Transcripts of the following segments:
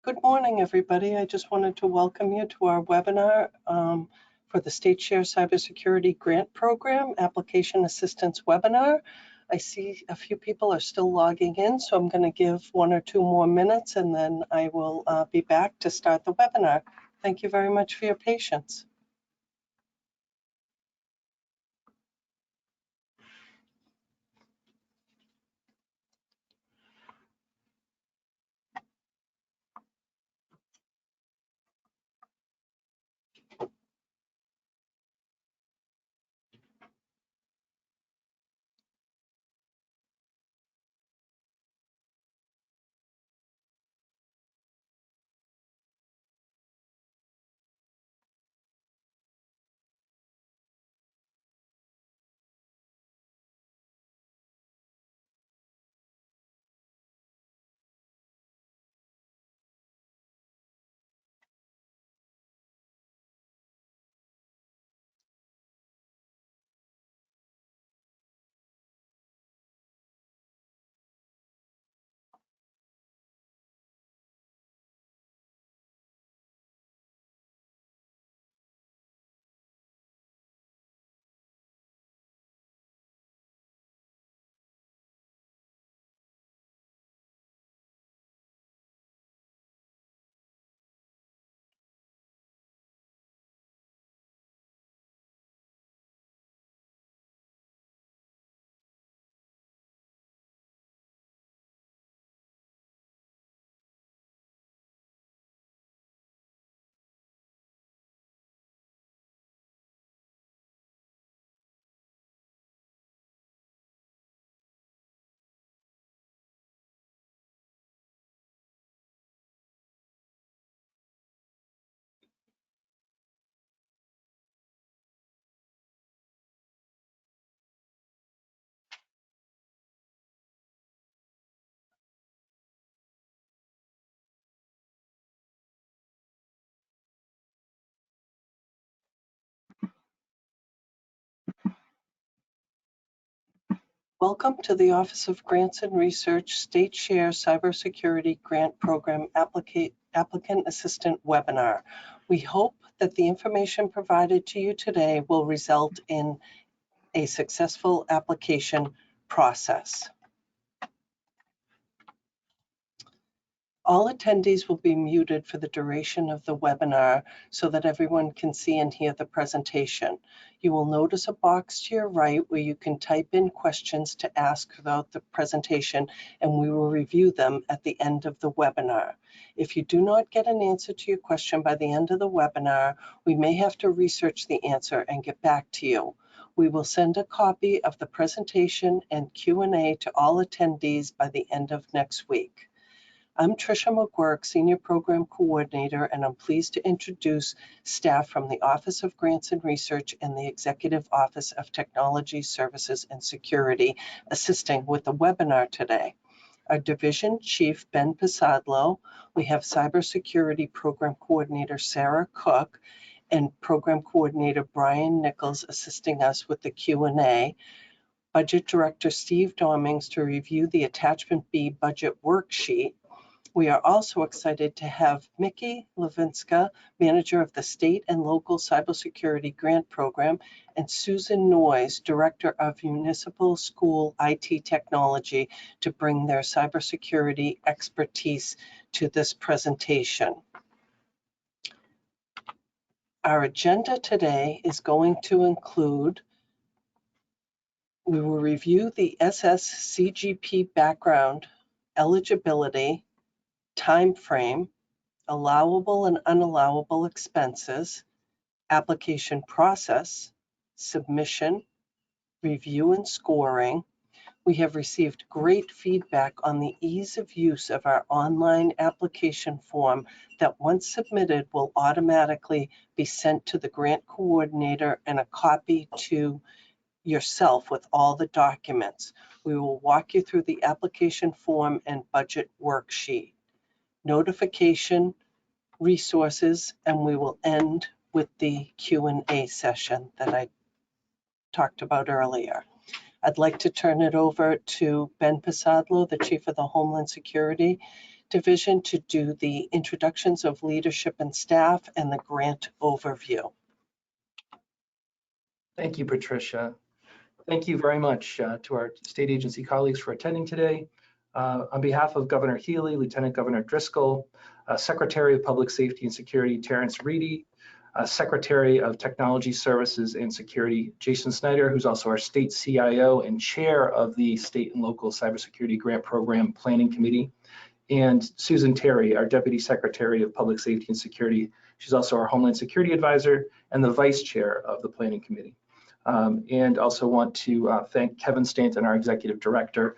Good morning, everybody. I just wanted to welcome you to our webinar for the State Share Cybersecurity Grant Program Application Assistance webinar. I see a few people are still logging in, so I'm going to give 1 or 2 more minutes and then I will be back to start the webinar. Thank you very much for your patience. Welcome to the Office of Grants and Research State Share Cybersecurity Grant Program Applicant Assistant webinar. We hope that the information provided to you today will result in a successful application process. All attendees will be muted for the duration of the webinar so that everyone can see and hear the presentation. You will notice a box to your right where you can type in questions to ask throughout the presentation, and we will review them at the end of the webinar. If you do not get an answer to your question by the end of the webinar, we may have to research the answer and get back to you. We will send a copy of the presentation and Q&A to all attendees by the end of next week. I'm Tricia McGuirk, Senior Program Coordinator, and I'm pleased to introduce staff from the Office of Grants and Research and the Executive Office of Technology, Services, and Security assisting with the webinar today. Our Division Chief, Ben Pisadlo, we have Cybersecurity Program Coordinator, Sarah Cook, and Program Coordinator, Brian Nichols, assisting us with the Q&A. Budget Director, Steve Dommings, to review the Attachment B budget worksheet. We are also excited to have Mickey Levinska, Manager of the State and Local Cybersecurity Grant Program, and Susan Noyes, Director of Municipal School IT Technology, to bring their cybersecurity expertise to this presentation. Our agenda today is going to include, we will review the SSCGP background, eligibility, time frame, allowable and unallowable expenses, application process, submission, review and scoring. We have received great feedback on the ease of use of our online application form that once submitted will automatically be sent to the grant coordinator and a copy to yourself with all the documents. We will walk you through the application form and budget worksheet, notification, resources, and we will end with the Q&A session that I talked about earlier. I'd like to turn it over to Ben Pisadlo, the Chief of the Homeland Security Division to do the introductions of leadership and staff and the grant overview. Thank you, Patricia. Thank you very much to our state agency colleagues for attending today. On behalf of Governor Healy, Lieutenant Governor Driscoll, Secretary of Public Safety and Security Terrence Reedy, Secretary of Technology Services and Security Jason Snyder, who's also our state CIO and chair of the State and Local Cybersecurity Grant Program Planning Committee, and Susan Terry, our Deputy Secretary of Public Safety and Security. She's also our Homeland Security Advisor and the Vice Chair of the Planning Committee. And also want to thank Kevin Stanton, our Executive Director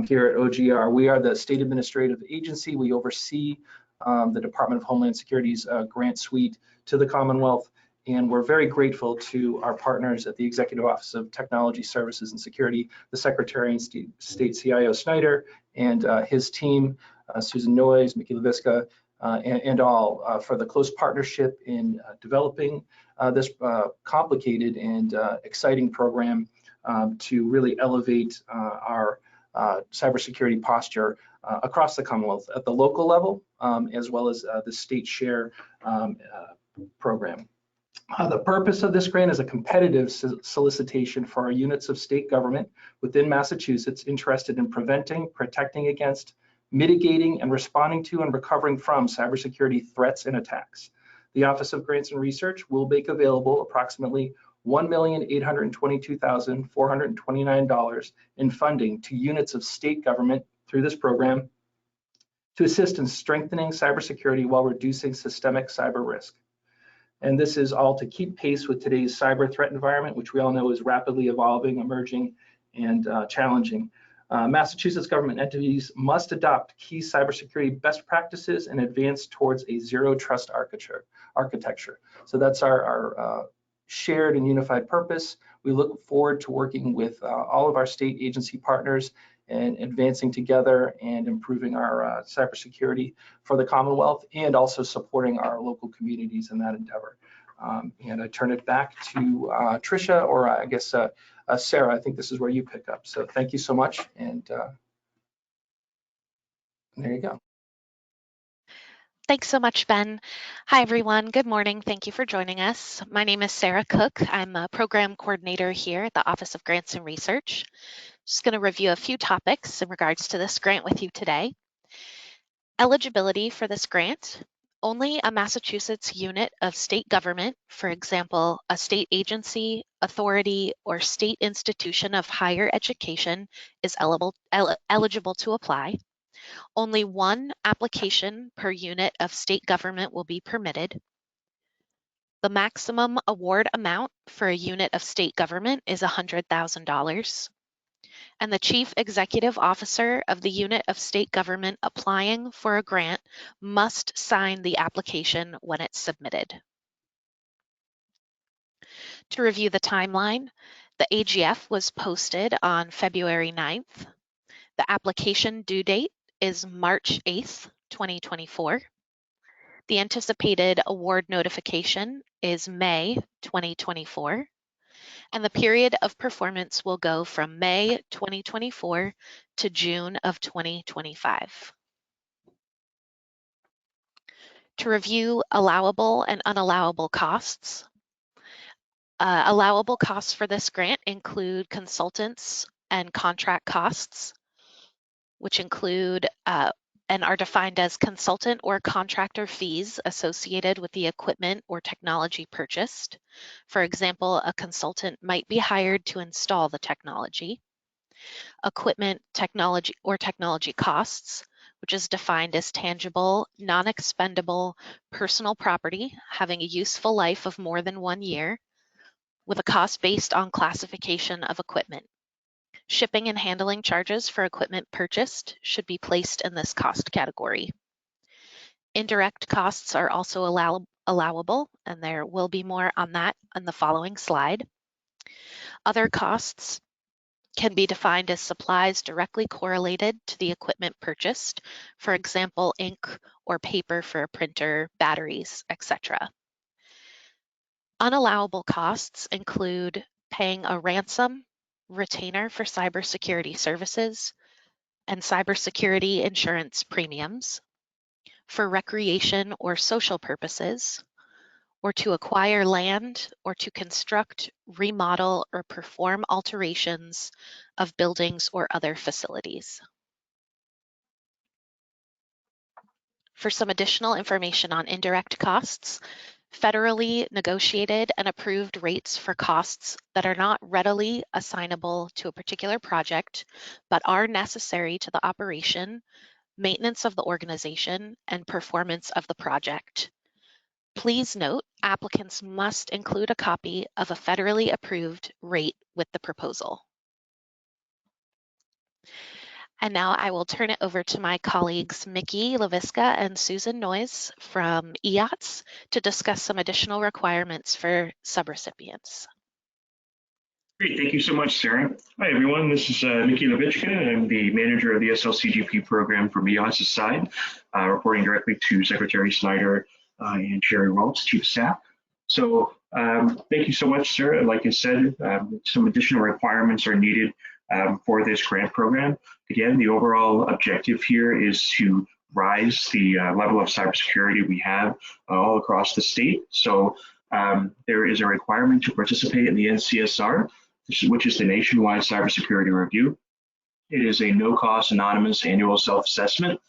here at OGR. We are the state administrative agency. We oversee the Department of Homeland Security's grant suite to the Commonwealth. And we're very grateful to our partners at the Executive Office of Technology Services and Security, the Secretary and State CIO Snyder and his team, Susan Noyes, Mickey LaVisca, and all for the close partnership in developing this complicated and exciting program to really elevate our cybersecurity posture across the Commonwealth at the local level, as well as the state share program. The purpose of this grant is a competitive solicitation for our units of state government within Massachusetts interested in preventing, protecting against, mitigating, and responding to and recovering from cybersecurity threats and attacks. The Office of Grants and Research will make available approximately $1,822,429 in funding to units of state government through this program to assist in strengthening cybersecurity while reducing systemic cyber risk. And this is all to keep pace with today's cyber threat environment, which we all know is rapidly evolving, emerging, and challenging. Massachusetts government entities must adopt key cybersecurity best practices and advance towards a zero trust architecture. So that's our shared and unified purpose. We look forward to working with all of our state agency partners and advancing together and improving our cybersecurity for the Commonwealth and also supporting our local communities in that endeavor. And I turn it back to Tricia, or I guess Sarah, I think this is where you pick up. So thank you so much. And there you go. Thanks so much, Ben. Hi, everyone. Good morning. Thank you for joining us. My name is Sarah Cook. I'm a program coordinator here at the Office of Grants and Research. Just going to review a few topics in regards to this grant with you today. Eligibility for this grant. Only a Massachusetts unit of state government, for example, a state agency, authority, or state institution of higher education is eligible to apply. Only one application per unit of state government will be permitted. The maximum award amount for a unit of state government is $100,000. And the Chief Executive Officer of the unit of state government applying for a grant must sign the application when it's submitted. To review the timeline, the AGF was posted on February 9th. The application due date is March 8th, 2024. The anticipated award notification is May 2024. And the period of performance will go from May 2024 to June of 2025. To review allowable and unallowable costs. Allowable costs for this grant include consultants and contract costs, which include and are defined as consultant or contractor fees associated with the equipment or technology purchased. For example, a consultant might be hired to install the technology. Equipment, technology, or technology costs, which is defined as tangible, non-expendable personal property having a useful life of more than 1 year, with a cost based on classification of equipment. Shipping and handling charges for equipment purchased should be placed in this cost category. Indirect costs are also allowable, and there will be more on that on the following slide. Other costs can be defined as supplies directly correlated to the equipment purchased, for example, ink or paper for a printer, batteries, etc. Unallowable costs include paying a ransom, retainer for cybersecurity services, and cybersecurity insurance premiums. for recreation or social purposes, or to acquire land, or to construct, remodel, or perform alterations of buildings or other facilities. For some additional information on indirect costs, federally negotiated and approved rates for costs that are not readily assignable to a particular project, but are necessary to the operation, maintenance of the organization, and performance of the project. Please note, applicants must include a copy of a federally approved rate with the proposal. And now I will turn it over to my colleagues, Mickey Laviska and Susan Noyes from EOTS to discuss some additional requirements for subrecipients. Great, thank you so much, Sarah. Hi, everyone. This is Mickey Lavichka, and I'm the manager of the SLCGP program from EOTS' side, reporting directly to Secretary Snyder and Sherry Roltz, Chief of Staff. So thank you so much, Sarah. Like I said, some additional requirements are needed for this grant program. Again, the overall objective here is to rise the level of cybersecurity we have all across the state. So there is a requirement to participate in the NCSR, which is the nationwide cybersecurity review. It is a no-cost, anonymous annual self-assessment.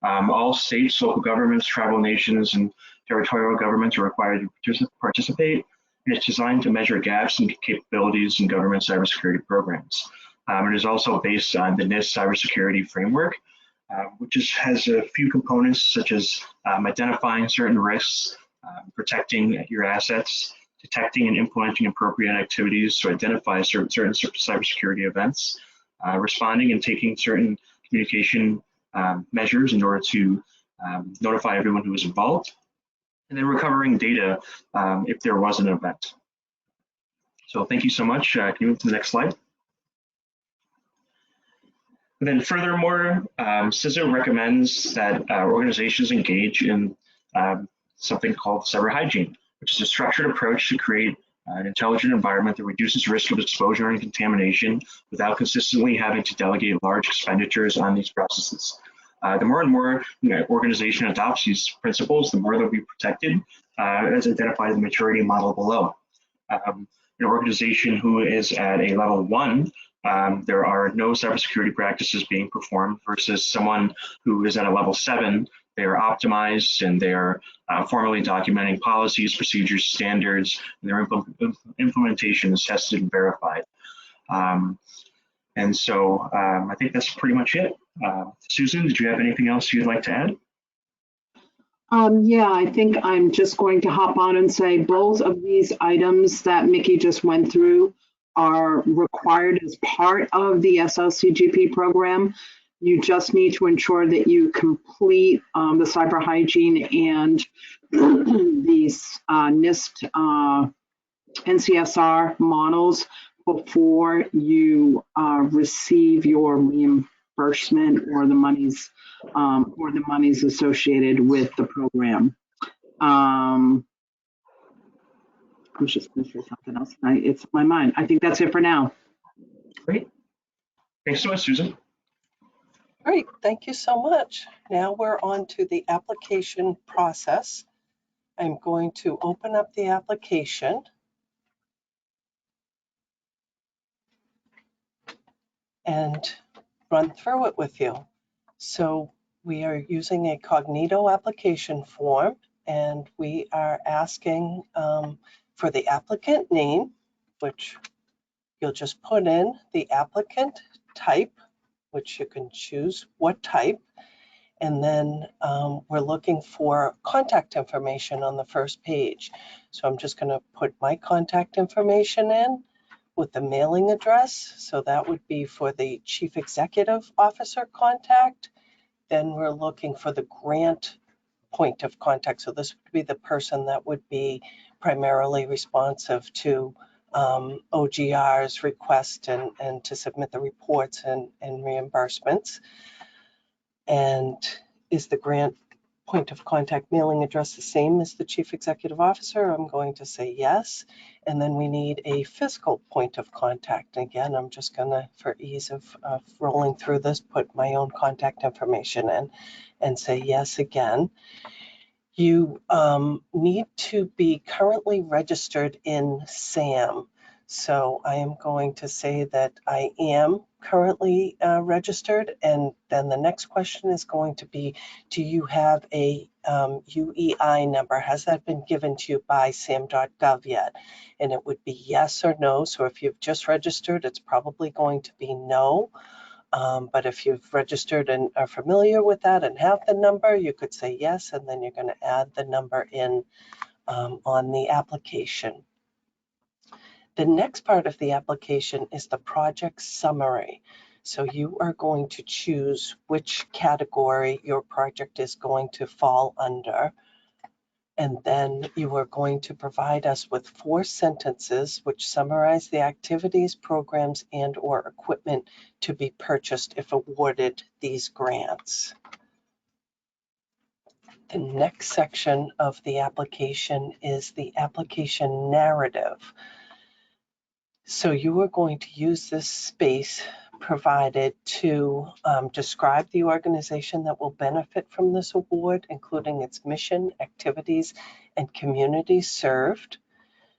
All states, local governments, tribal nations, and territorial governments are required to participate. And it's designed to measure gaps and capabilities in government cybersecurity programs. It is also based on the NIST cybersecurity framework, which has a few components such as identifying certain risks, protecting your assets, detecting and implementing appropriate activities to identify certain cybersecurity events, responding and taking certain communication measures in order to notify everyone who is involved, and then recovering data if there was an event. So thank you so much. Can you move to the next slide? And then furthermore, CISA recommends that organizations engage in something called cyber hygiene, which is a structured approach to create an intelligent environment that reduces risk of exposure and contamination without consistently having to delegate large expenditures on these processes. The more and more organization adopts these principles, the more they'll be protected, as identified in the maturity model below. An organization who is at a level 1, there are no cybersecurity practices being performed, versus someone who is at a level 7. They are optimized and they are formally documenting policies, procedures, standards, and their implementation is tested and verified. And so I think that's pretty much it. Susan, did you have anything else you'd like to add? Yeah, I think I'm just going to hop on and say both of these items that Mickey just went through are required as part of the SLCGP program. You just need to ensure that you complete the cyber hygiene and these NIST NCSR models before you receive your reimbursement or the monies associated with the program. I was just going to say something else. It's my mind. I think that's it for now. Great. Thanks so much, Susan. Great, thank you so much. Now we're on to the application process. I'm going to open up the application. And run through it with you. So we are using a Cognito application form, and we are asking for the applicant name, which you'll just put in the applicant type, which you can choose what type. And then we're looking for contact information on the first page. So I'm just going to put my contact information in with the mailing address. So that would be for the Chief Executive Officer contact. Then we're looking for the grant point of contact. So this would be the person that would be primarily responsive to OGR's request and to submit the reports and reimbursements. And is the grant point of contact mailing address the same as the chief executive officer? I'm going to say yes. And then we need a physical point of contact. Again, I'm just going to, for ease of rolling through this, put my own contact information in and say yes again. You need to be currently registered in SAM. So I am going to say that I am currently registered. And then the next question is going to be, do you have a UEI number? Has that been given to you by SAM.gov yet? And it would be yes or no. So if you've just registered, it's probably going to be no. But if you've registered and are familiar with that and have the number, you could say yes, and then you're going to add the number in on the application. The next part of the application is the project summary. So you are going to choose which category your project is going to fall under. And then you are going to provide us with 4 sentences which summarize the activities, programs, and/or equipment to be purchased if awarded these grants. The next section of the application is the application narrative. So you are going to use this space provided to describe the organization that will benefit from this award, including its mission, activities, and communities served.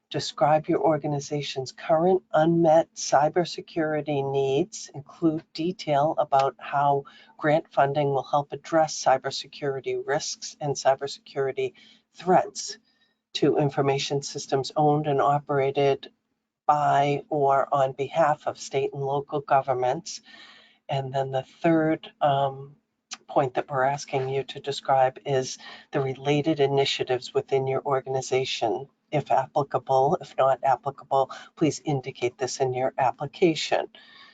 Describe your organization's current unmet cybersecurity needs. Include detail about how grant funding will help address cybersecurity risks and cybersecurity threats to information systems owned and operated by or on behalf of state and local governments. And then the third point that we're asking you to describe is the related initiatives within your organization. If applicable, if not applicable, please indicate this in your application.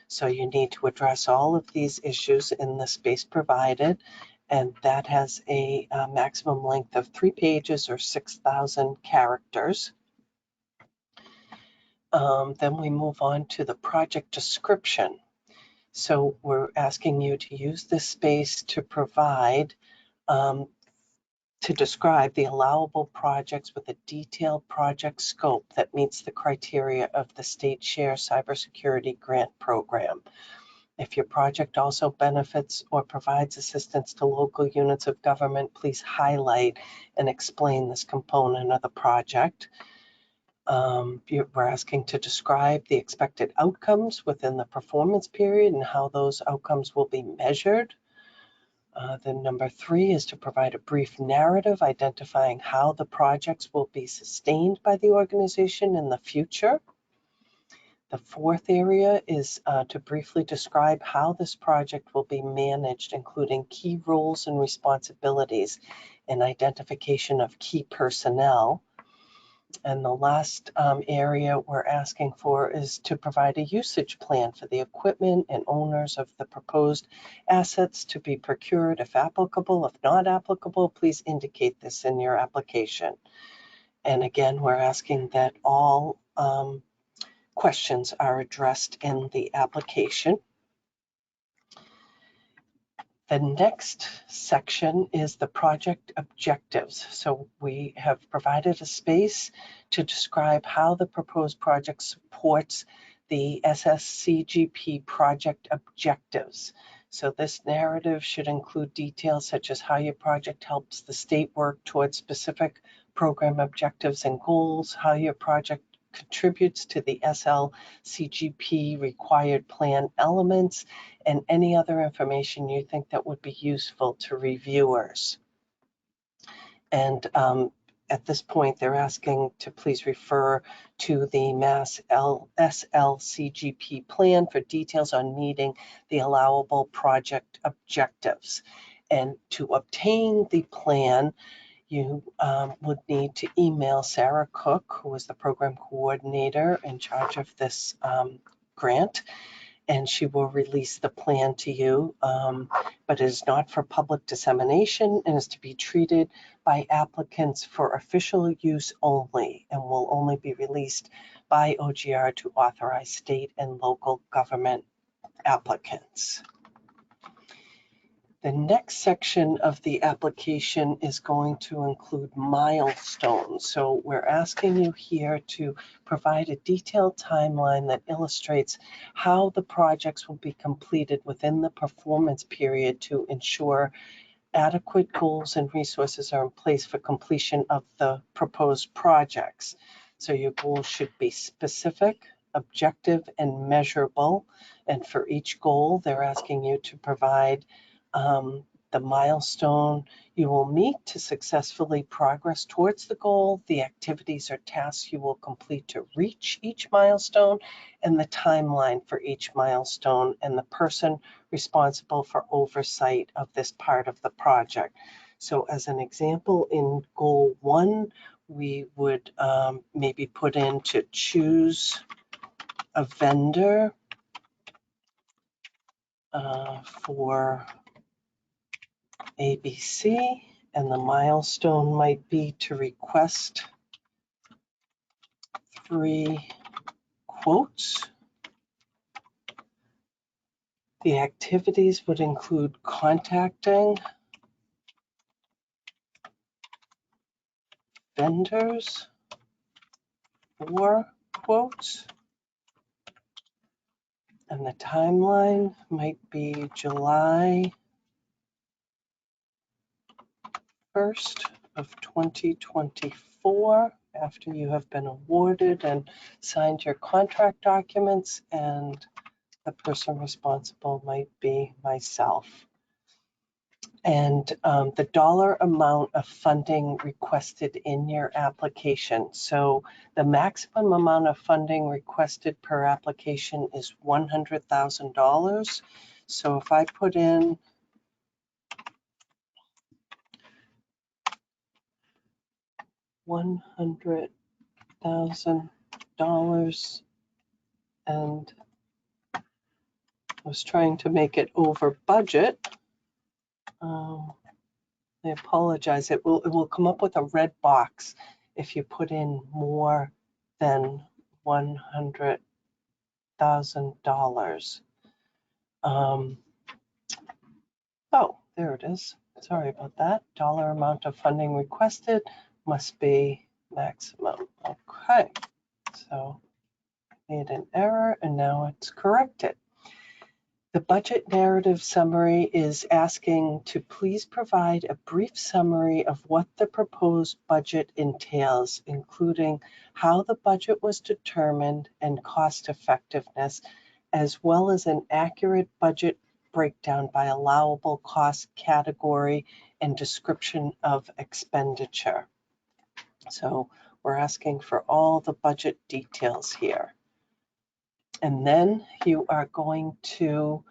So you need to address all of these issues in the space provided, and that has a maximum length of 3 pages or 6,000 characters. Then we move on to the project description. So we're asking you to use this space to provide, to describe the allowable projects with a detailed project scope that meets the criteria of the State Share Cybersecurity Grant Program. If your project also benefits or provides assistance to local units of government, please highlight and explain this component of the project. We're asking to describe the expected outcomes within the performance period and how those outcomes will be measured. Then number 3 is to provide a brief narrative identifying how the projects will be sustained by the organization in the future. The 4th area is to briefly describe how this project will be managed, including key roles and responsibilities and identification of key personnel. And the last area we're asking for is to provide a usage plan for the equipment and owners of the proposed assets to be procured if applicable. If not applicable, please indicate this in your application. And again, we're asking that all questions are addressed in the application. The next section is the project objectives. So we have provided a space to describe how the proposed project supports the SSCGP project objectives. So this narrative should include details such as how your project helps the state work towards specific program objectives and goals, how your project contributes to the SLCGP required plan elements, and any other information you think that would be useful to reviewers. And at this point, they're asking to please refer to the Mass SLCGP plan for details on meeting the allowable project objectives. And to obtain the plan, you would need to email Sarah Cook, who is the program coordinator in charge of this grant, and she will release the plan to you, but it is not for public dissemination and is to be treated by applicants for official use only and will only be released by OGR to authorize state and local government applicants. The next section of the application is going to include milestones. So we're asking you here to provide a detailed timeline that illustrates how the projects will be completed within the performance period to ensure adequate goals and resources are in place for completion of the proposed projects. So your goals should be specific, objective, and measurable. And for each goal, they're asking you to provide the milestone you will meet to successfully progress towards the goal, the activities or tasks you will complete to reach each milestone, and the timeline for each milestone, and the person responsible for oversight of this part of the project. So as an example, in goal 1, we would maybe put in to choose a vendor for ABC, and the milestone might be to request 3 quotes. The activities would include contacting vendors for quotes, and the timeline might be July 1st of 2024, after you have been awarded and signed your contract documents, and the person responsible might be myself. And the dollar amount of funding requested in your application. So the maximum amount of funding requested per application is $100,000. So if I put in $100,000, and I was trying to make it over budget. I apologize. It will come up with a red box if you put in more than $100,000. Oh, there it is. Sorry about that. Dollar amount of funding requested must be maximum. Okay, so I made an error and now it's corrected. The budget narrative summary is asking to please provide a brief summary of what the proposed budget entails, including how the budget was determined and cost effectiveness, as well as an accurate budget breakdown by allowable cost category and description of expenditure. So we're asking for all the budget details here. And then you are going to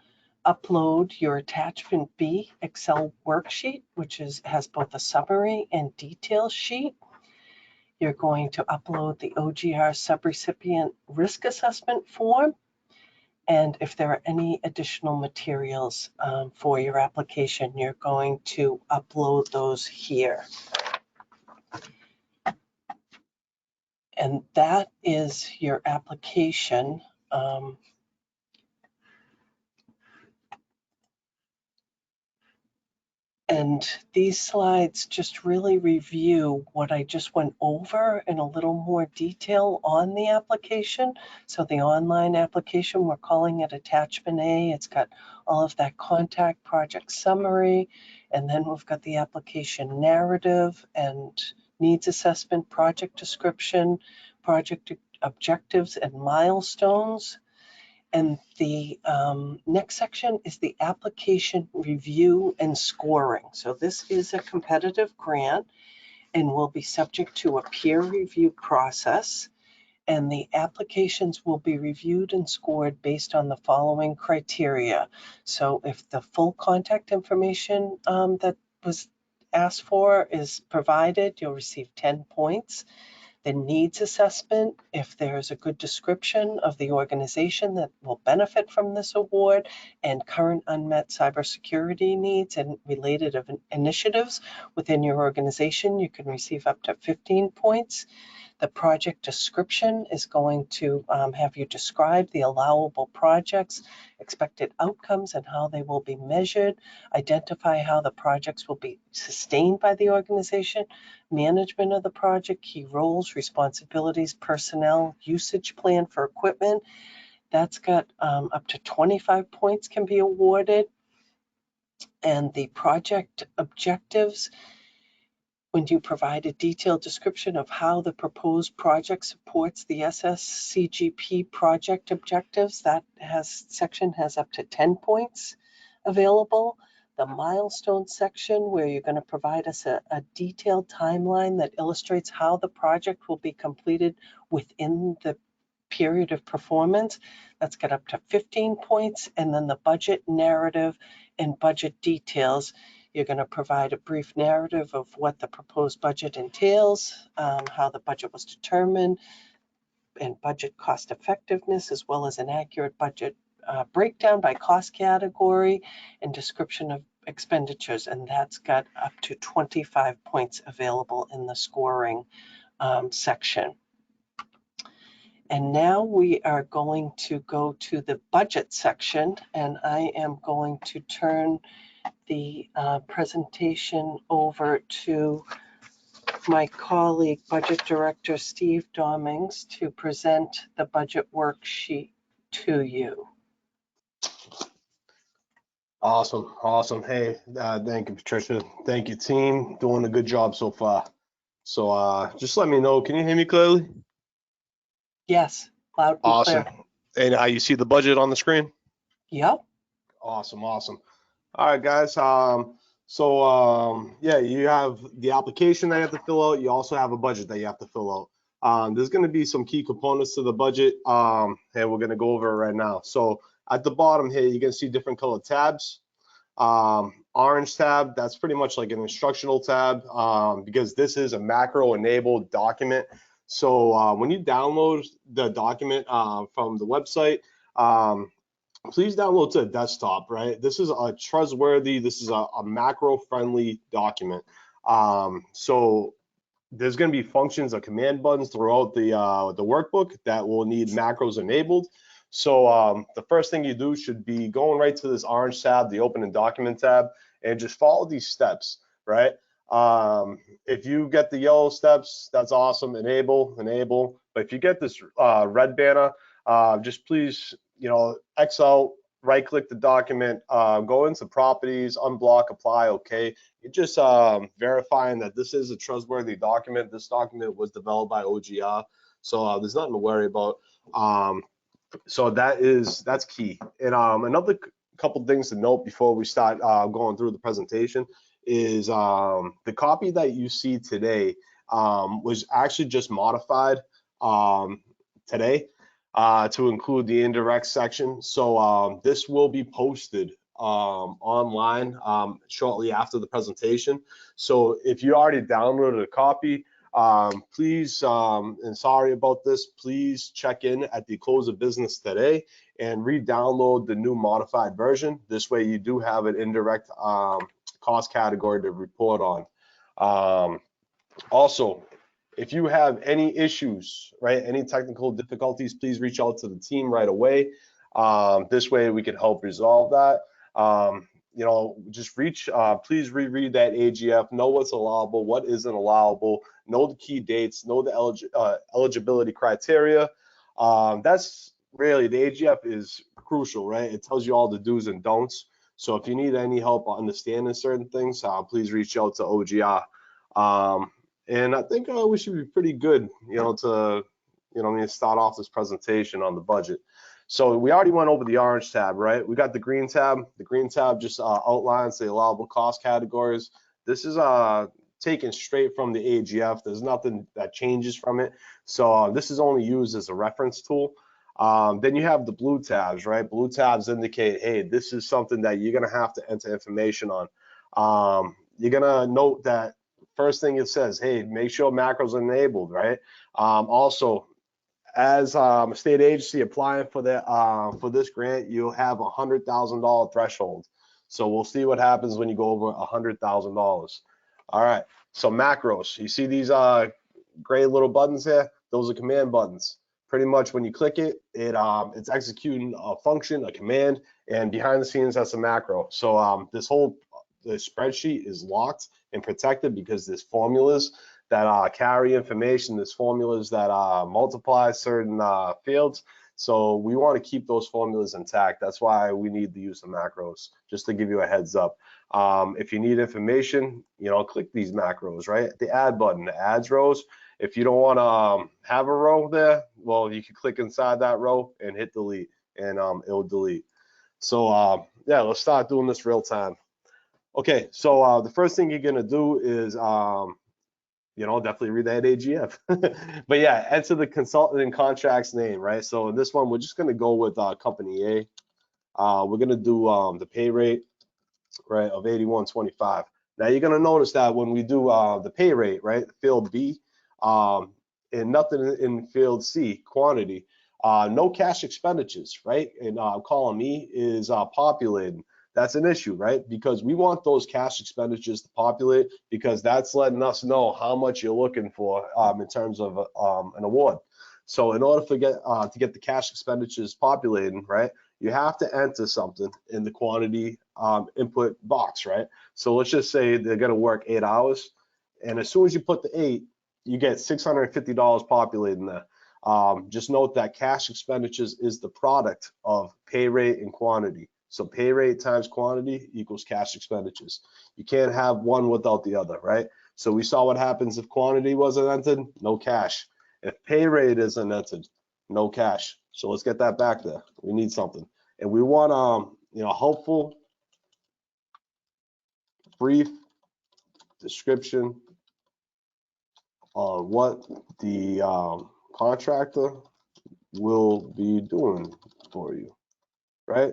upload your attachment B Excel worksheet, which has both a summary and detail sheet. You're going to upload the OGR subrecipient risk assessment form. And if there are any additional materials for your application, you're going to upload those here. And that is your application. And these slides just really review what I just went over in a little more detail on the application. So the online application, we're calling it Attachment A. It's got all of that contact project summary, and then we've got the application narrative and needs assessment, project description, project objectives and milestones. And the next section is the application review and scoring. So this is a competitive grant and will be subject to a peer review process. And the applications will be reviewed and scored based on the following criteria. So if the full contact information that was asked for is provided, you'll receive 10 points. The needs assessment, if there's a good description of the organization that will benefit from this award and current unmet cybersecurity needs and related initiatives within your organization, you can receive up to 15 points. The project description is going to have you describe the allowable projects, expected outcomes, and how they will be measured, identify how the projects will be sustained by the organization, management of the project, key roles, responsibilities, personnel, usage plan for equipment. That's got up to 25 points can be awarded. And the project objectives, when you provide a detailed description of how the proposed project supports the SSCGP project objectives, that section has up to 10 points available. The milestone section, where you're going to provide us a detailed timeline that illustrates how the project will be completed within the period of performance, that's got up to 15 points. And then the budget narrative and budget details, you're going to provide a brief narrative of what the proposed budget entails, how the budget was determined, and budget cost effectiveness, as well as an accurate budget breakdown by cost category and description of expenditures. And that's got up to 25 points available in the scoring section. And now we are going to go to the budget section, and I am going to turn the presentation over to my colleague, Budget Director Steve Dommings, to present the budget worksheet to you. Awesome. Hey, thank you, Patricia. Thank you, team. Doing a good job so far. So just let me know. Can you hear me clearly? Yes, loud and Awesome. clear. And you see the budget on the screen? Yep. Awesome. All right, guys. Yeah, you have the application that you have to fill out. You also have a budget that you have to fill out. There's going to be some key components to the budget, and we're going to go over it right now. So at the bottom here, you can see different colored tabs. Orange tab, that's pretty much like an instructional tab, because this is a macro enabled document. So when you download the document from the website, please download to a desktop, right? This is a trustworthy, this is a macro friendly document. So there's going to be functions or command buttons throughout the workbook that will need macros enabled. So the first thing you do should be going right to this orange tab, the open and document tab, and just follow these steps, right? If you get the yellow steps, that's awesome, enable. But if you get this red banner, just please, X out, right click the document, go into properties, unblock, apply, okay. You're just verifying that this is a trustworthy document. This document was developed by OGR, so there's nothing to worry about. So that's key. And another couple things to note before we start going through the presentation is the copy that you see today was actually just modified today to include the indirect section. So this will be posted online shortly after the presentation. So if you already downloaded a copy, please, and sorry about this, please check in at the close of business today and re-download the new modified version. This way you do have an indirect cost category to report on. Also, if you have any issues, right, any technical difficulties, please reach out to the team right away. This way we can help resolve that. Just please reread that AGF, know what's allowable, what isn't allowable, know the key dates, know the eligibility criteria. That's really, the AGF is crucial, right? It tells you all the do's and don'ts. So if you need any help understanding certain things, please reach out to OGR. And I think we should be pretty good, to start off this presentation on the budget. So we already went over the orange tab, right? We got the green tab. The green tab just outlines the allowable cost categories. This is taken straight from the AGF. There's nothing that changes from it. So this is only used as a reference tool. Then you have the blue tabs, right? Blue tabs indicate, hey, this is something that you're going to have to enter information on. You're going to note that first thing it says, hey, make sure macros are enabled, right? Also, as a state agency applying for this grant, you'll have a $100,000 threshold. So we'll see what happens when you go over $100,000. All right, so macros. You see these gray little buttons here, those are command buttons. Pretty much when you click it, it's executing a function, a command, and behind the scenes that's a macro. So the spreadsheet is locked and protected because there's formulas that carry information, there's formulas that multiply certain fields. So we want to keep those formulas intact. That's why we need the use of macros, just to give you a heads up. If you need information, click these macros, right? The add button, the adds rows. If you don't want to have a row there, well, you can click inside that row and hit delete, and it'll delete. So yeah, let's start doing this real time. Okay, so the first thing you're gonna do is definitely read that AGF. But yeah, enter the consultant and contract's name, right? So in this one, we're just gonna go with company A. We're gonna do the pay rate, right, of $81.25. Now you're gonna notice that when we do the pay rate, right, field B, and nothing in field C, quantity, no cash expenditures, right? And column E is populating. That's an issue, right? Because we want those cash expenditures to populate, because that's letting us know how much you're looking for in terms of an award. So in order to get the cash expenditures populating, right, you have to enter something in the quantity input box, right? So let's just say they're going to work 8 hours, and as soon as you put the 8, you get $650 populating there. Just note that cash expenditures is the product of pay rate and quantity. So pay rate times quantity equals cash expenditures. You can't have one without the other, right? So we saw what happens if quantity wasn't entered, no cash. If pay rate isn't entered, no cash. So let's get that back there. We need something. And we want helpful, brief description on what the contractor will be doing for you, right?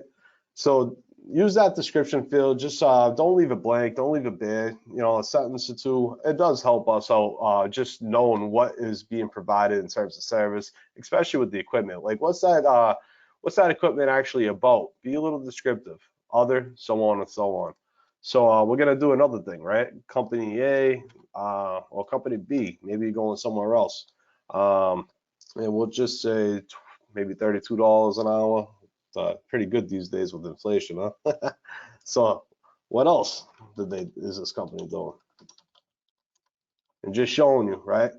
So use that description field. Just don't leave it blank, don't leave it bare. A sentence or two. It does help us out, just knowing what is being provided in terms of service, especially with the equipment. Like what's that equipment actually about? Be a little descriptive. Other, so on and so on. So we're gonna do another thing, right? Company A or company B, maybe you're going somewhere else, and we'll just say maybe $32 an hour. Pretty good these days with inflation, huh? So what else is this company doing? And just showing you, right?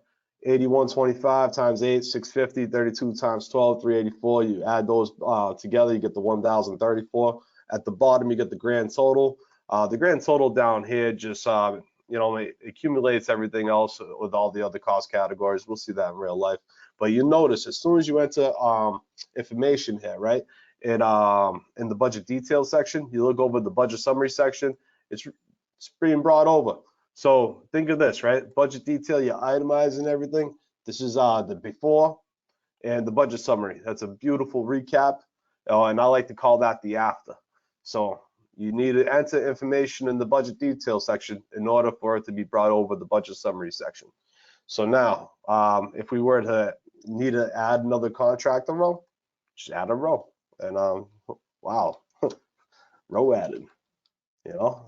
81.25 times 8, 650, 32 times 12, 384. You add those together, you get the 1,034. At the bottom, you get the grand total. The grand total down here just it accumulates everything else with all the other cost categories. We'll see that in real life. But you notice as soon as you enter information here, right? In the budget details section, you look over the budget summary section, it's being brought over. So think of this, right? Budget detail, you're itemizing everything. This is the before and the budget summary. That's a beautiful recap, and I like to call that the after. So you need to enter information in the budget detail section in order for it to be brought over the budget summary section. So now, if we were to need to add another contractor row, just add a row. And wow, row added.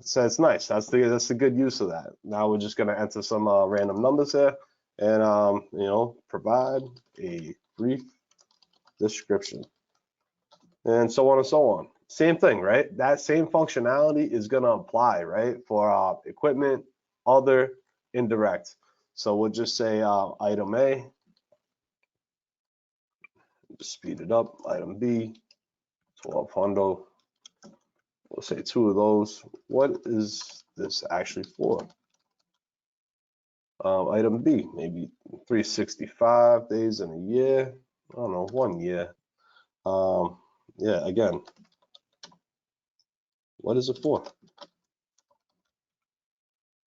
So it's nice. That's the good use of that. Now we're just gonna enter some random numbers here, and provide a brief description, and so on and so on. Same thing, right? That same functionality is gonna apply, right, for equipment, other, indirect. So we'll just say item A. Just speed it up. Item B. 1200. We'll say 2 of those. What is this actually for? Item B, maybe 365 days in a year. I don't know, 1 year. Yeah, again, what is it for?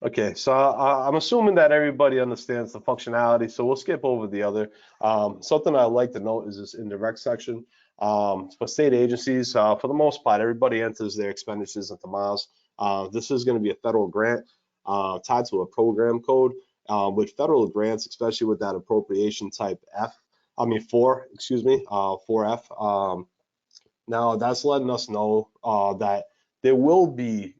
Okay, so I'm assuming that everybody understands the functionality, so we'll skip over the other. Something I like to note is this indirect section. For state agencies, for the most part, everybody enters their expenditures into miles. This is going to be a federal grant tied to a program code. With federal grants, especially with that appropriation type 4, 4F. Now that's letting us know that there will be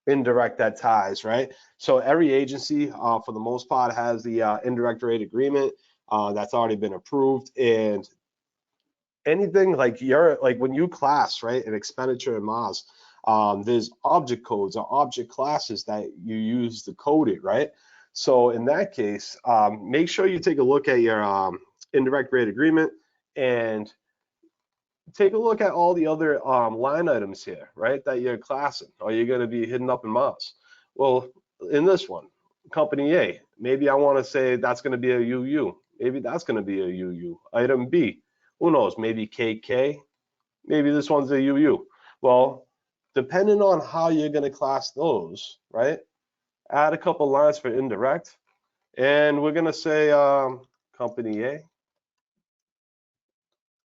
indirect that ties, right? So every agency, for the most part, has the indirect rate agreement that's already been approved. And anything like when you class, right, an expenditure in Mars, there's object codes or object classes that you use to code it, right? So in that case, make sure you take a look at your indirect rate agreement and take a look at all the other line items here, right, that you're classing or you're going to be hidden up in Mars. Well, in this one, company A, maybe I want to say that's going to be a UU. Maybe that's going to be a UU. Item B, who knows, maybe KK, maybe this one's a UU. Well, depending on how you're going to class those, right, add a couple lines for indirect, and we're going to say company A.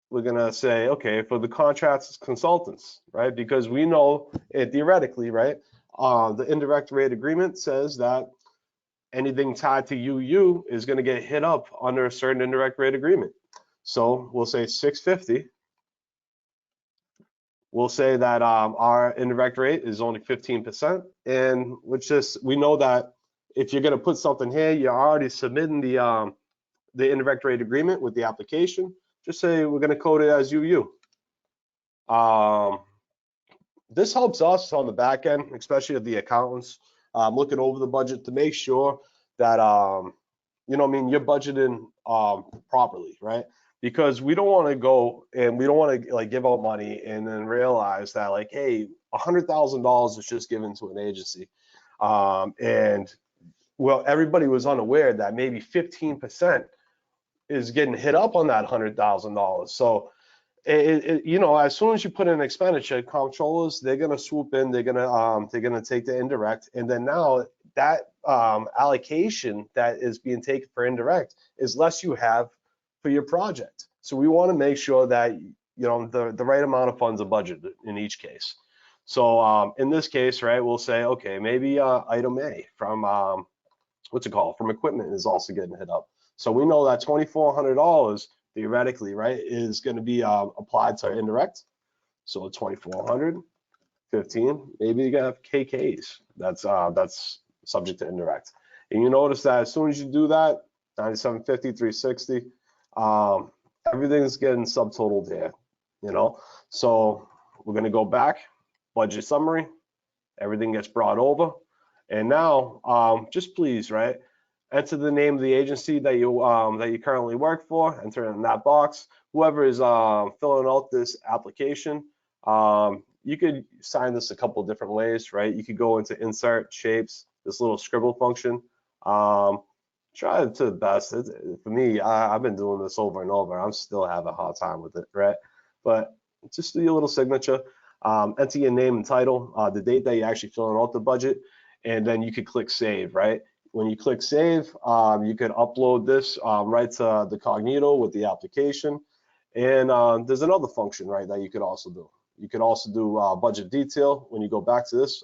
We're going to say, okay, for the contracts consultants, right, because we know theoretically, right, the indirect rate agreement says that anything tied to UU is going to get hit up under a certain indirect rate agreement. So we'll say 650. We'll say that our indirect rate is only 15%, and we know that if you're going to put something here, you're already submitting the indirect rate agreement with the application. Just say we're going to code it as UU. This helps us on the back end, especially of the accountants, looking over the budget to make sure that you know, I mean, you're budgeting properly, right? Because we don't want to go and we don't want to like give out money and then realize that like, hey, $100,000 was just given to an agency, and well, everybody was unaware that maybe 15% is getting hit up on that $100,000. So you know, as soon as you put in an expenditure, controllers, they're gonna swoop in, they're gonna take the indirect, and then now that allocation that is being taken for indirect is less you have for your project. So we want to make sure that you know the right amount of funds are budgeted in each case. So in this case, right, we'll say, okay, maybe item A from what's it called, from equipment is also getting hit up. So we know that $2,400 theoretically, right, is going to be applied to indirect. So 2,400, 15, maybe you have KKs. That's subject to indirect. And you notice that as soon as you do that, 9750, 360, everything's getting subtotaled here, you know. So we're going to go back, budget summary, everything gets brought over, and now just please, right, enter the name of the agency that you currently work for, enter in that box. Whoever is filling out this application, you could sign this a couple different ways, right? You could go into insert shapes, this little scribble function. Try it to the best. For me, I've been doing this over and over. I'm still having a hard time with it, right? But just do your little signature, enter your name and title, the date that you're actually filling out the budget, and then you could click save, right? When you click save, you can upload this right to the Cognito with the application. And there's another function, right, that you could also do. You could also do budget detail. When you go back to this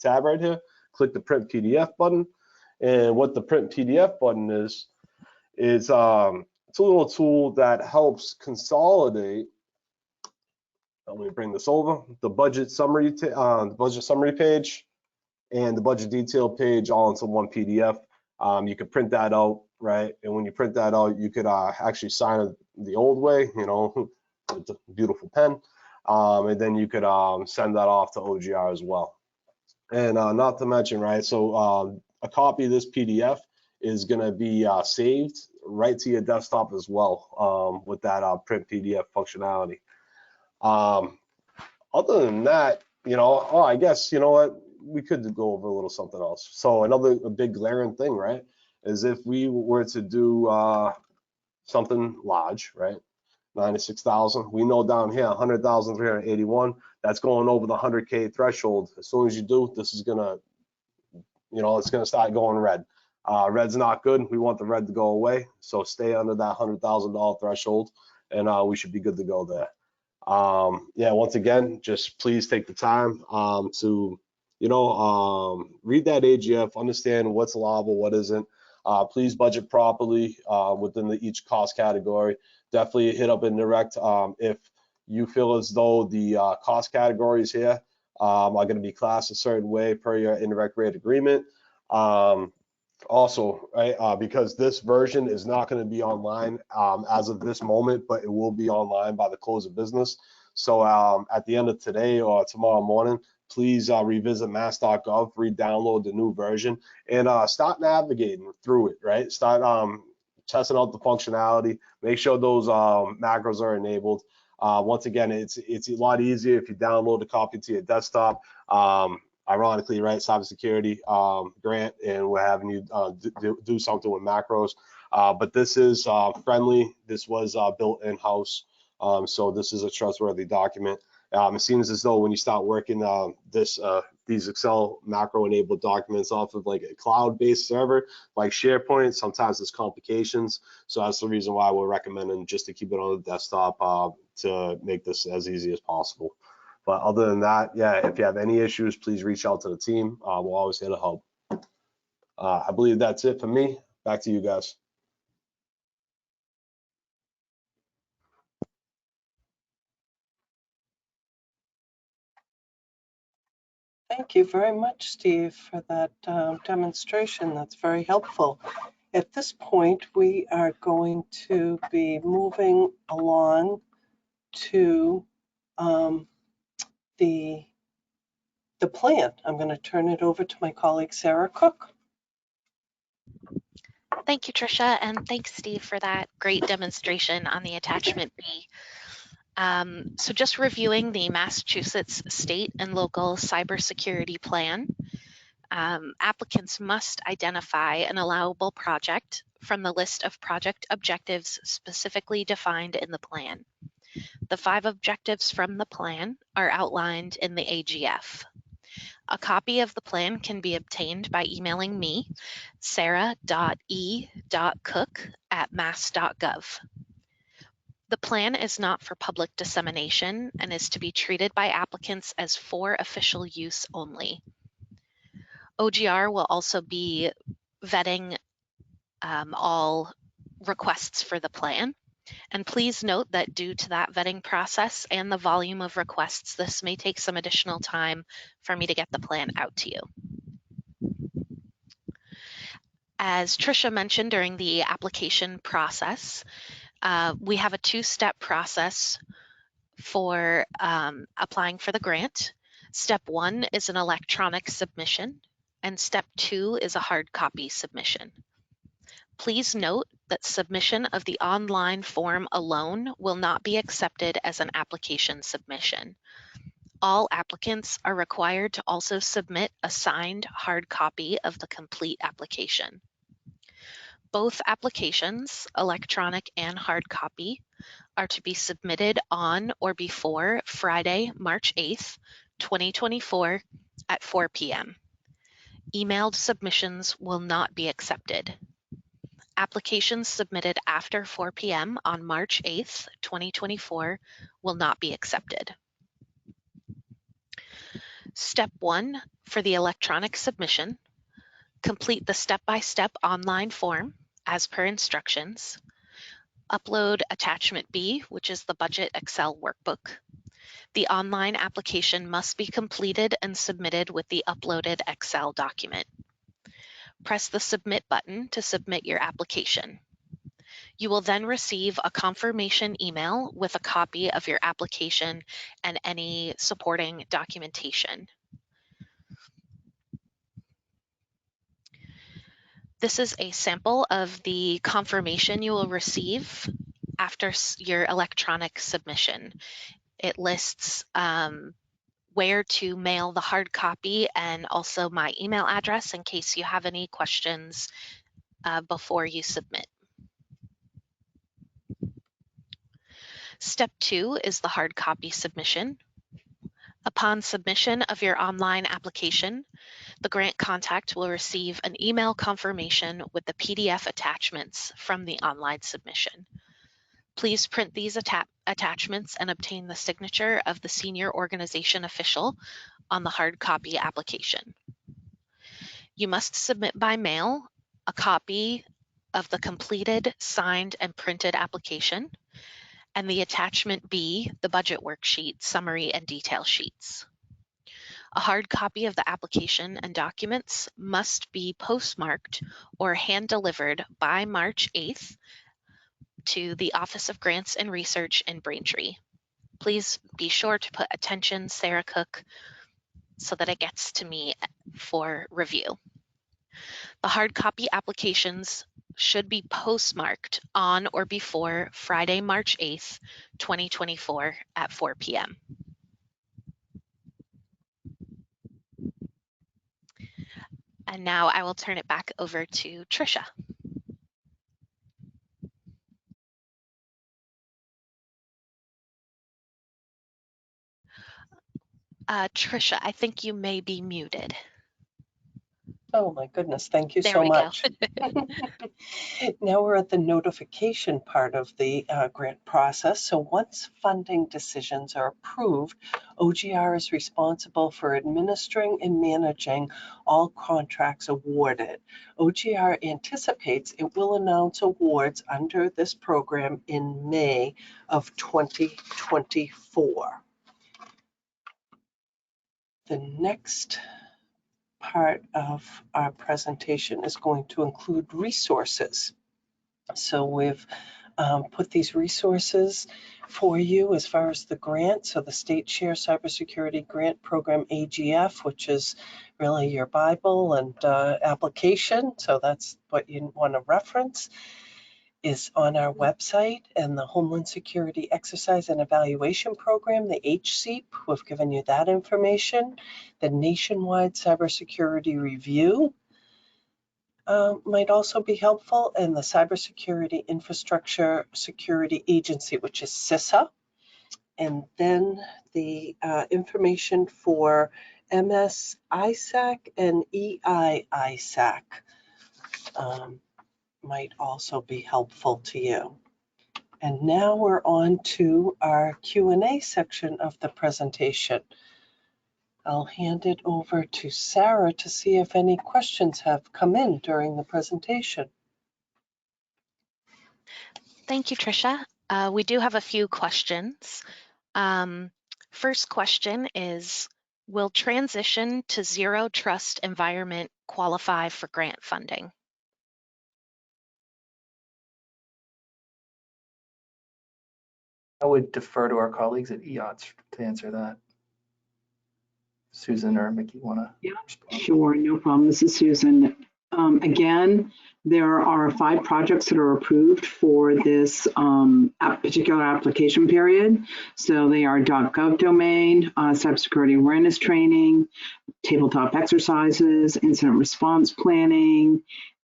tab right here, click the print PDF button. And what the print PDF button is it's a little tool that helps consolidate. Let me bring this over. The budget summary page and the budget detail page all into one PDF. You could print that out, right? And when you print that out, you could actually sign it the old way, you know, with a beautiful pen. And then you could send that off to OGR as well. And not to mention, right, so a copy of this PDF is going to be saved right to your desktop as well with that print PDF functionality. Other than that, you know, I guess, you know what, we could go over a little something else. So another big glaring thing, right, is if we were to do something large, right, 96,000, we know down here 100,381, that's going over the 100K threshold. As soon as you do, this is gonna, you know, it's gonna start going red. Red's not good. We want the red to go away. So stay under that $100,000 threshold, and we should be good to go there. Yeah, once again, just please take the time to, you know, read that AGF, understand what's allowable, what isn't. Please budget properly within each cost category. Definitely hit up indirect if you feel as though the cost categories here are going to be classed a certain way per your indirect rate agreement. Also, right, because this version is not going to be online as of this moment, but it will be online by the close of business. So at the end of today or tomorrow morning, please revisit mass.gov, re-download the new version, and start navigating through it, right? Start testing out the functionality, make sure those macros are enabled. Once again, it's a lot easier if you download a copy to your desktop. Ironically, right, cybersecurity grant, and we're having you do something with macros. But this is friendly. This was built in-house, so this is a trustworthy document. It seems as though when you start working these Excel macro-enabled documents off of like a cloud-based server like SharePoint, sometimes there's complications. So that's the reason why we're recommending just to keep it on the desktop to make this as easy as possible. But other than that, yeah, if you have any issues, please reach out to the team. We're always here to help. I believe that's it for me. Back to you guys. Thank you very much, Steve, for that demonstration. That's very helpful. At this point, we are going to be moving along to the plan. I'm going to turn it over to my colleague, Sarah Cook. Thank you, Tricia, and thanks, Steve, for that great demonstration on the attachment B. So just reviewing the Massachusetts state and local cybersecurity plan, applicants must identify an allowable project from the list of project objectives specifically defined in the plan. The 5 objectives from the plan are outlined in the AGF. A copy of the plan can be obtained by emailing me, sarah.e.cook@mass.gov. The plan is not for public dissemination and is to be treated by applicants as for official use only. OGR will also be vetting all requests for the plan. And please note that due to that vetting process and the volume of requests, this may take some additional time for me to get the plan out to you. As Tricia mentioned during the application process, we have a 2-step process for applying for the grant. Step 1 is an electronic submission, and step 2 is a hard copy submission. Please note that submission of the online form alone will not be accepted as an application submission. All applicants are required to also submit a signed hard copy of the complete application. Both applications, electronic and hard copy, are to be submitted on or before Friday, March 8th, 2024 at 4 p.m. Emailed submissions will not be accepted. Applications submitted after 4 p.m. on March 8th, 2024 will not be accepted. Step 1 for the electronic submission, complete the step-by-step online form as per instructions. Upload attachment B, which is the budget Excel workbook. The online application must be completed and submitted with the uploaded Excel document. Press the Submit button to submit your application. You will then receive a confirmation email with a copy of your application and any supporting documentation. This is a sample of the confirmation you will receive after your electronic submission. It lists where to mail the hard copy and also my email address in case you have any questions before you submit. Step 2 is the hard copy submission. Upon submission of your online application, the grant contact will receive an email confirmation with the PDF attachments from the online submission. Please print these attachments and obtain the signature of the senior organization official on the hard copy application. You must submit by mail a copy of the completed, signed, and printed application, and the attachment B, the budget worksheet, summary, and detail sheets. A hard copy of the application and documents must be postmarked or hand-delivered by March 8th to the Office of Grants and Research in Braintree. Please be sure to put attention Sarah Cook so that it gets to me for review. The hard copy applications should be postmarked on or before Friday, March 8th, 2024 at 4 p.m. And now I will turn it back over to Tricia. Tricia, I think you may be muted. Oh my goodness, thank you There so we much. Now we're at the notification part of the grant process. So once funding decisions are approved, OGR is responsible for administering and managing all contracts awarded. OGR anticipates it will announce awards under this program in May of 2024. The next part of our presentation is going to include resources. So we've put these resources for you as far as the grant. So the State Share Cybersecurity Grant Program AGF, which is really your Bible and application. So that's what you want to reference, is on our website, and the Homeland Security Exercise and Evaluation Program, the HCEP, we've given you that information. The Nationwide Cybersecurity Review might also be helpful, and the Cybersecurity Infrastructure Security Agency, which is CISA. And then the information for MS ISAC and EI ISAC might also be helpful to you. And now we're on to our Q&A section of the presentation. I'll hand it over to Sarah to see if any questions have come in during the presentation. Thank you, Tricia. We do have a few questions. First question is, will transition to zero trust environment qualify for grant funding? I would defer to our colleagues at EOTS to answer that. Susan or Mickey want to respond? Sure, no problem. This is Susan. Again, there are 5 projects that are approved for this particular application period. So they are .gov domain, cybersecurity awareness training, tabletop exercises, incident response planning,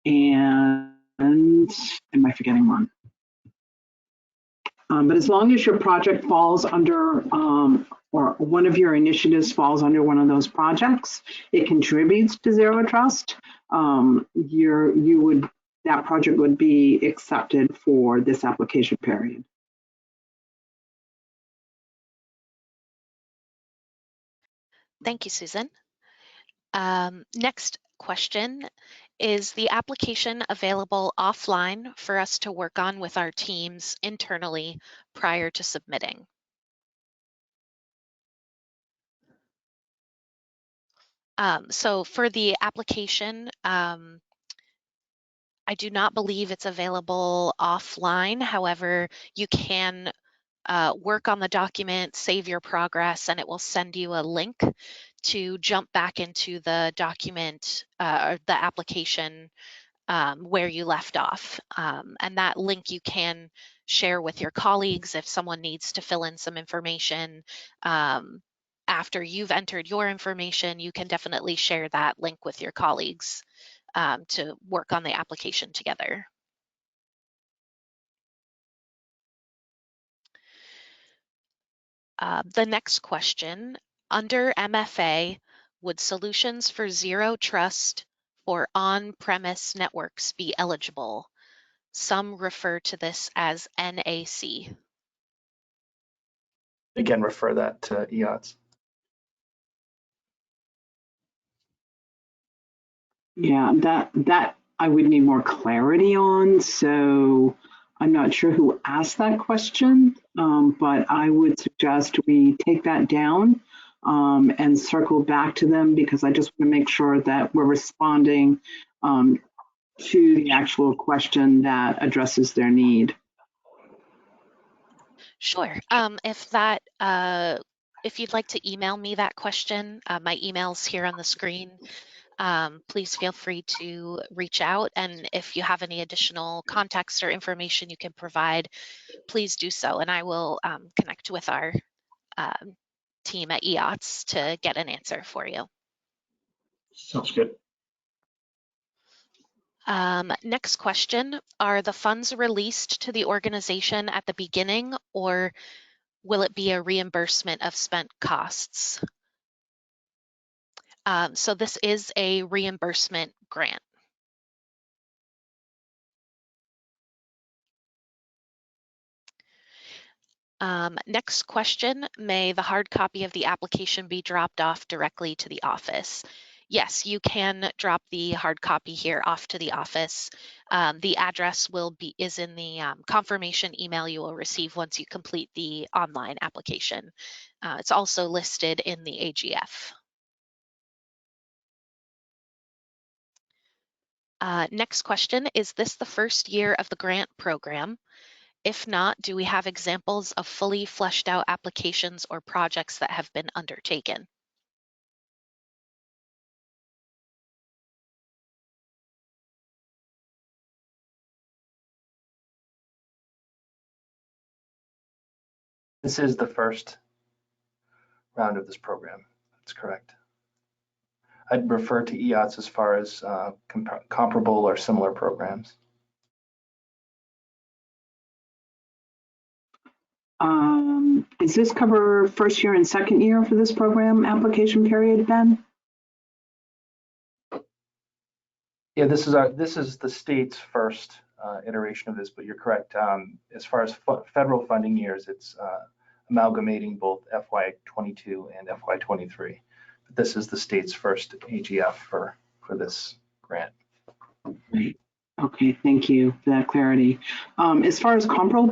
and am I forgetting one? But as long as your project falls under, or one of your initiatives falls under one of those projects, it contributes to Zero Trust, that project would be accepted for this application period. Thank you, Susan. Next question, is the application available offline for us to work on with our teams internally prior to submitting? So for the application, I do not believe it's available offline. However, you can work on the document, save your progress, and it will send you a link to jump back into the document or the application where you left off. And that link you can share with your colleagues if someone needs to fill in some information. After you've entered your information, you can definitely share that link with your colleagues to work on the application together. The next question, under MFA, would solutions for zero trust for on-premise networks be eligible? Some refer to this as NAC. Again, refer that to EOTS. Yeah, that I would need more clarity on. So I'm not sure who asked that question, but I would suggest we take that down and circle back to them because I just want to make sure that we're responding to the actual question that addresses their need. Sure. If you'd like to email me that question, my email's here on the screen. Please feel free to reach out. And if you have any additional context or information you can provide, please do so. And I will connect with our team at EOTS to get an answer for you. Sounds good. Next question, are the funds released to the organization at the beginning, or will it be a reimbursement of spent costs? So this is a reimbursement grant. Next question, may the hard copy of the application be dropped off directly to the office? Yes, you can drop the hard copy here off to the office. The address is in the confirmation email you will receive once you complete the online application. It's also listed in the AGF. Next question, is this the first year of the grant program? If not, do we have examples of fully fleshed out applications or projects that have been undertaken? This is the first round of this program. That's correct. I'd refer to EOTS as far as comparable or similar programs. Does this cover first year and second year for this program application period, Ben? Yeah, this is the state's first iteration of this, but you're correct. As far as federal funding years, it's amalgamating both FY22 and FY23. But this is the state's first AGF for this grant. Great. Okay, thank you for that clarity. As far as comparable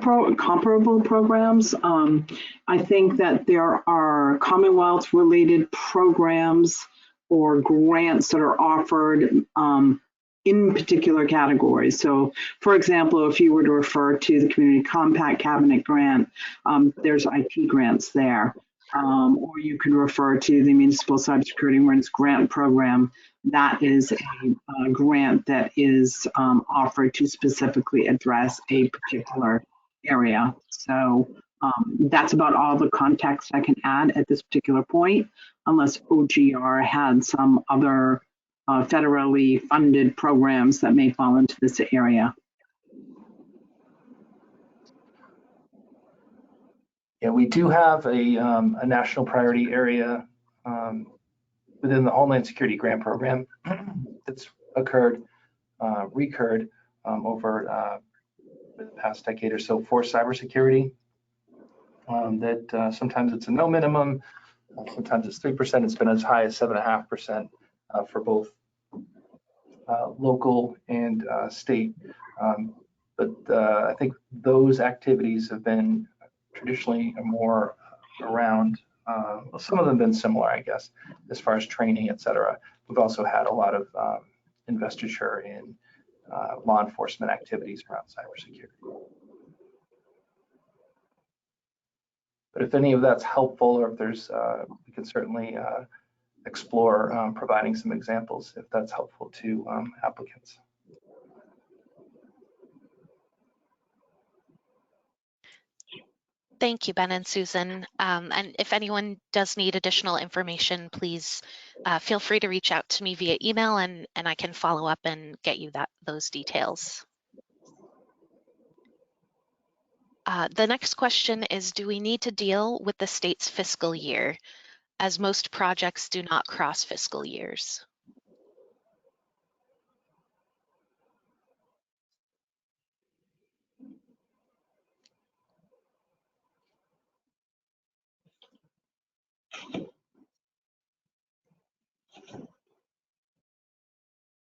programs, I think that there are Commonwealth-related programs or grants that are offered in particular categories. So, for example, if you were to refer to the Community Compact Cabinet Grant, there's IT grants there. Or you could refer to the Municipal Cybersecurity Awareness Grant Program. That is a grant that is offered to specifically address a particular area. So that's about all the context I can add at this particular point, unless OGR had some other federally funded programs that may fall into this area. Yeah, we do have a national priority area within the Homeland Security Grant Program that's recurred over the past decade or so for cybersecurity. That sometimes it's a no minimum, sometimes it's 3%. It's been as high as 7.5% for both local and state. But I think those activities have been traditionally more around, well, some of them have been similar, I guess, as far as training, et cetera. We've also had a lot of investiture in law enforcement activities around cybersecurity. But if any of that's helpful, or if there's, we can certainly explore providing some examples if that's helpful to applicants. Thank you, Ben and Susan. And if anyone does need additional information, please feel free to reach out to me via email, and I can follow up and get you those details. The next question is, do we need to deal with the state's fiscal year, as most projects do not cross fiscal years?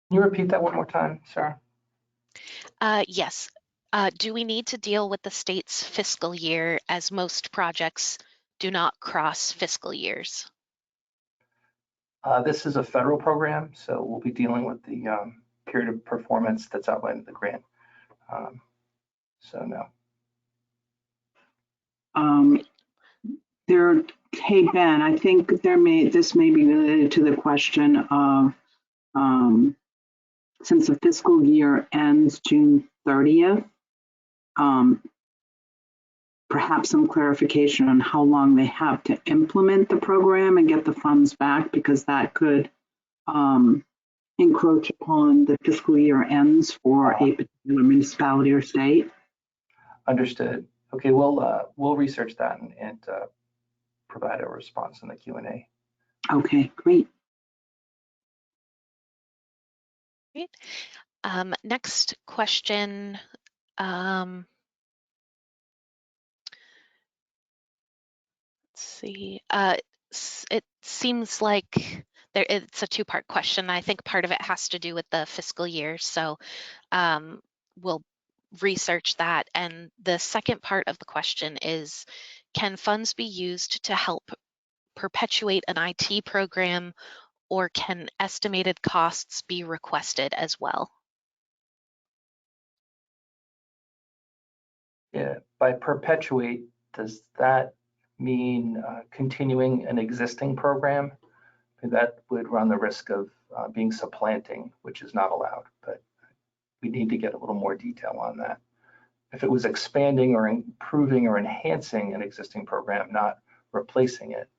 Can you repeat that one more time, Sarah? Yes. Do we need to deal with the state's fiscal year, as most projects do not cross fiscal years? This is a federal program, so we'll be dealing with the period of performance that's outlined in the grant. So no. Hey Ben, I think this may be related to the question of since the fiscal year ends June 30th, perhaps some clarification on how long they have to implement the program and get the funds back, because that could encroach upon the fiscal year ends for a particular municipality or state. Understood. Okay, we'll research that and provide a response in the Q&A. Okay, great. Great. Next question. Let's see. It seems like it's a two-part question. I think part of it has to do with the fiscal year, so we'll research that. And the second part of the question is, can funds be used to help perpetuate an IT program, or can estimated costs be requested as well? Yeah, by perpetuate, does that mean continuing an existing program? That would run the risk of being supplanting, which is not allowed, but we need to get a little more detail on that. If it was expanding or improving or enhancing an existing program, not replacing it,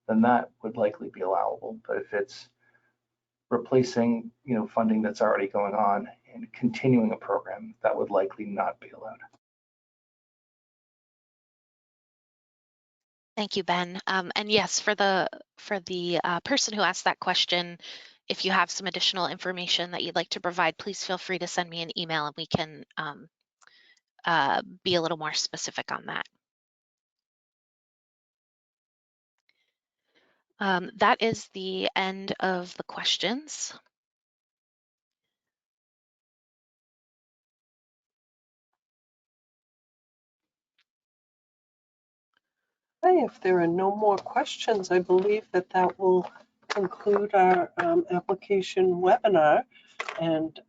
then that would likely be allowable. But if it's replacing, funding that's already going on and continuing a program, that would likely not be allowed. Thank you, Ben. And yes, for the person who asked that question, if you have some additional information that you'd like to provide, please feel free to send me an email and we can be a little more specific on that. That is the end of the questions. Okay, if there are no more questions, I believe that will conclude our application webinar. And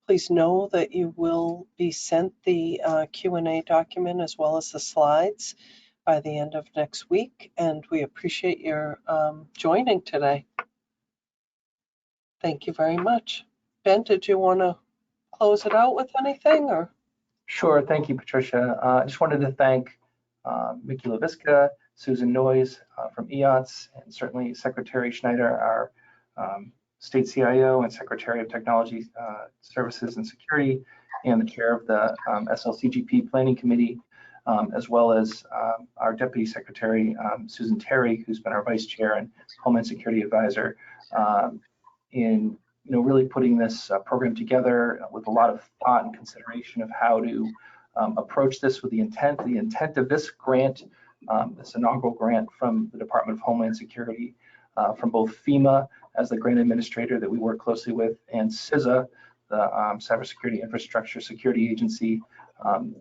please know that you will be sent the Q&A document as well as the slides by the end of next week. And we appreciate your joining today. Thank you very much. Ben, did you want to close it out with anything, or? Sure, thank you, Patricia. I just wanted to thank Mickey LaVisca, Susan Noyes from EOTS, and certainly Secretary Schneider, our State CIO and Secretary of Technology Services and Security, and the chair of the SLCGP Planning Committee, as well as our Deputy Secretary, Susan Terry, who's been our Vice Chair and Homeland Security Advisor, in really putting this program together with a lot of thought and consideration of how to approach this with the intent. The intent of this grant, this inaugural grant from the Department of Homeland Security, from both FEMA as the grant administrator that we work closely with, and CISA, the Cybersecurity Infrastructure Security Agency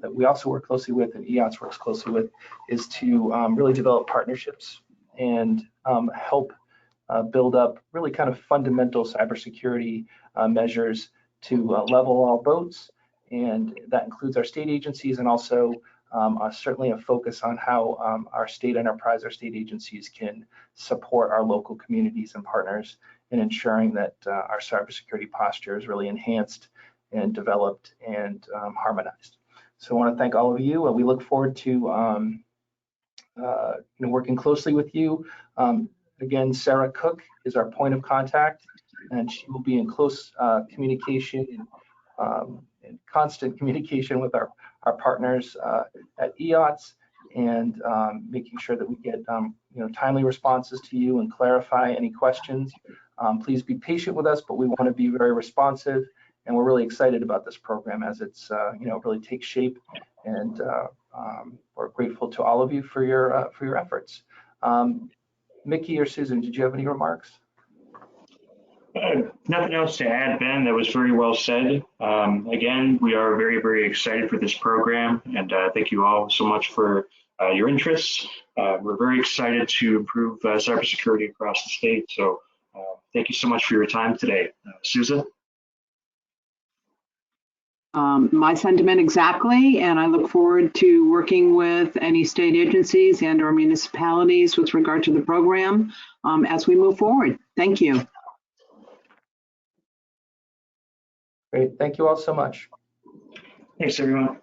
that we also work closely with, and EOTS works closely with, is to really develop partnerships and help build up really kind of fundamental cybersecurity measures to level all boats. And that includes our state agencies, and also certainly a focus on how our state enterprise, our state agencies can support our local communities and partners in ensuring that our cybersecurity posture is really enhanced and developed and harmonized. So I want to thank all of you. We look forward to working closely with you. Again, Sarah Cook is our point of contact, and she will be in close communication and constant communication with our partners at EOTS, and making sure that we get timely responses to you and clarify any questions. Please be patient with us, but we want to be very responsive, and we're really excited about this program as it's really takes shape, and we're grateful to all of you for your efforts. Mickey or Susan, did you have any remarks? Nothing else to add, Ben. That was very well said. Again, we are very, very excited for this program, and thank you all so much for your interests. We're very excited to improve cybersecurity across the state. So thank you so much for your time today. Susan? My sentiment exactly, and I look forward to working with any state agencies and or municipalities with regard to the program as we move forward. Thank you. Great. Thank you all so much. Thanks, everyone.